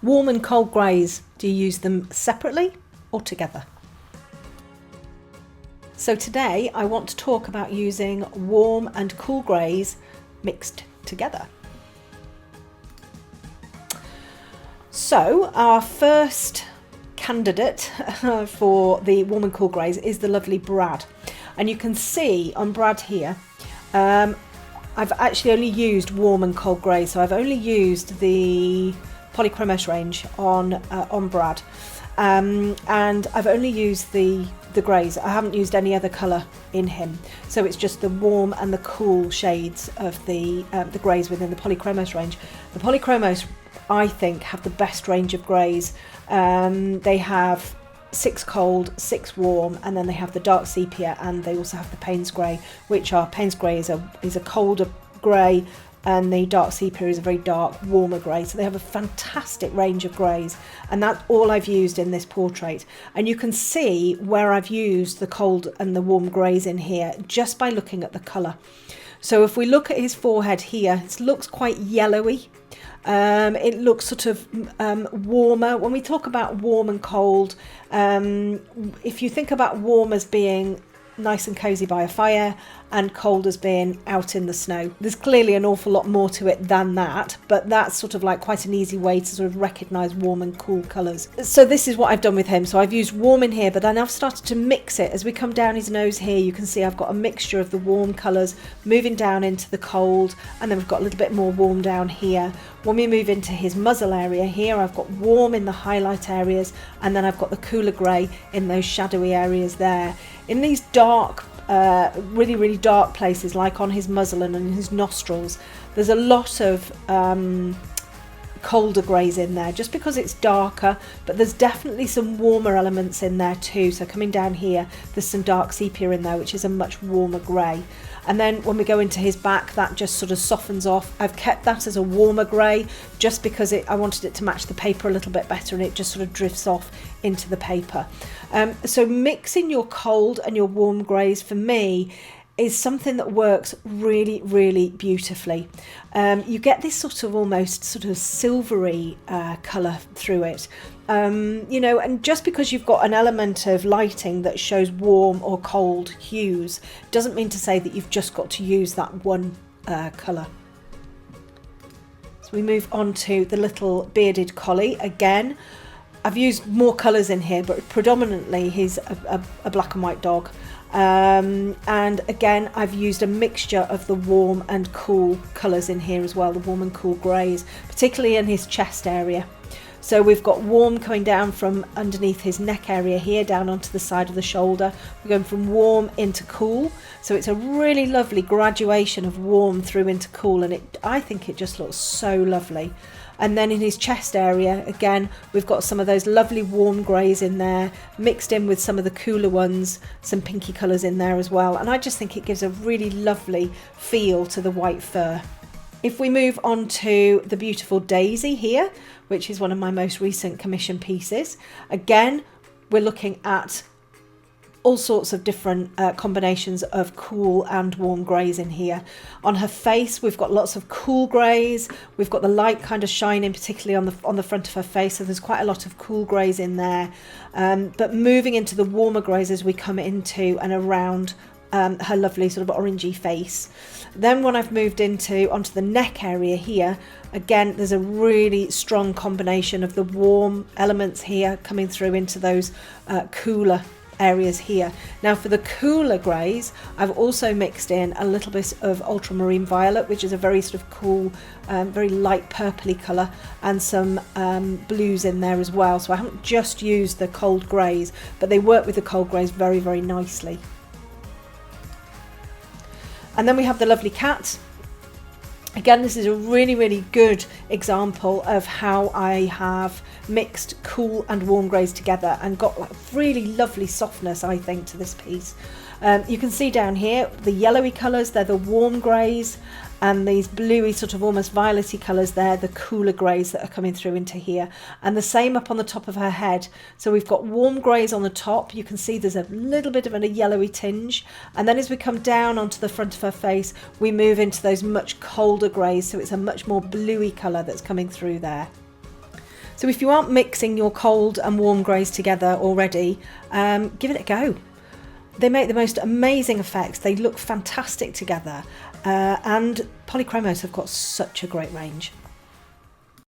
Warm and cold greys, do you use them separately or together? So today I want to talk about using warm and cool greys mixed together. So our first candidate for the warm and cool greys is the lovely Brad. And you can see on Brad here, I've actually only used warm and cold grey, so I've only used the Polychromos range on Brad, and I've only used the greys. I haven't used any other colour in him, so it's just the warm and the cool shades of the greys within the Polychromos range. The Polychromos, I think, have the best range of greys. They have 6 cold, 6 warm, and then they have the dark sepia, and they also have the Payne's grey, which are Payne's grey is a colder grey, and the dark sepia is a very dark, warmer grey. So they have a fantastic range of greys, and that's all I've used in this portrait. And you can see where I've used the cold and the warm greys in here just by looking at the colour. So if we look at his forehead here, it looks quite yellowy. It looks sort of warmer. When we talk about warm and cold, if you think about warm as being nice and cozy by a fire and cold as being out in the snow, there's clearly an awful lot more to it than that, but that's sort of like quite an easy way to sort of recognise warm and cool colours. So this is what I've done with him. So I've used warm in here, but then I've started to mix it. As we come down his nose here, you can see I've got a mixture of the warm colours moving down into the cold, and then we've got a little bit more warm down here. When we move into his muzzle area here, I've got warm in the highlight areas, and then I've got the cooler grey in those shadowy areas there. In these dark, really dark places, like on his muzzle and in his nostrils, there's a lot of colder greys in there just because it's darker, but there's definitely some warmer elements in there too. So coming down here, there's some dark sepia in there, which is a much warmer grey. And then when we go into his back, that just sort of softens off. I've kept that as a warmer grey just because I wanted it to match the paper a little bit better, and it just sort of drifts off into the paper. So mixing your cold and your warm greys for me is something that works really beautifully. You get this sort of almost sort of silvery colour through it. You know, and just because you've got an element of lighting that shows warm or cold hues doesn't mean to say that you've just got to use that one colour. So we move on to the little bearded collie. Again, I've used more colours in here, but predominantly he's a black and white dog. And again, I've used a mixture of the warm and cool colours in here as well, the warm and cool greys, particularly in his chest area. So we've got warm coming down from underneath his neck area here, down onto the side of the shoulder. We're going from warm into cool. So it's a really lovely graduation of warm through into cool, and I think it just looks so lovely. And then in his chest area, again, we've got some of those lovely warm greys in there, mixed in with some of the cooler ones, some pinky colours in there as well. And I just think it gives a really lovely feel to the white fur. If we move on to the beautiful Daisy here, which is one of my most recent commission pieces, again, we're looking at all sorts of different combinations of cool and warm greys in here. On her face, we've got lots of cool greys. We've got the light kind of shining, particularly on the front of her face. So there's quite a lot of cool greys in there. But moving into the warmer greys as we come into and around her lovely sort of orangey face. Then when I've moved onto the neck area here, again, there's a really strong combination of the warm elements here coming through into those cooler areas here. Now for the cooler greys, I've also mixed in a little bit of ultramarine violet, which is a very sort of cool, very light purpley colour, and some blues in there as well. So I haven't just used the cold greys, but they work with the cold greys very nicely. And then we have the lovely cat. Again, this is a really good example of how I have mixed cool and warm greys together and got like really lovely softness, I think, to this piece. You can see down here the yellowy colours, they're the warm greys, and these bluey sort of almost violetty colours there, the cooler greys that are coming through into here. And the same up on the top of her head. So we've got warm greys on the top. You can see there's a little bit of a yellowy tinge. And then as we come down onto the front of her face, we move into those much colder greys. So it's a much more bluey colour that's coming through there. So if you aren't mixing your cold and warm greys together already, give it a go. They make the most amazing effects. They look fantastic together, and Polychromos have got such a great range.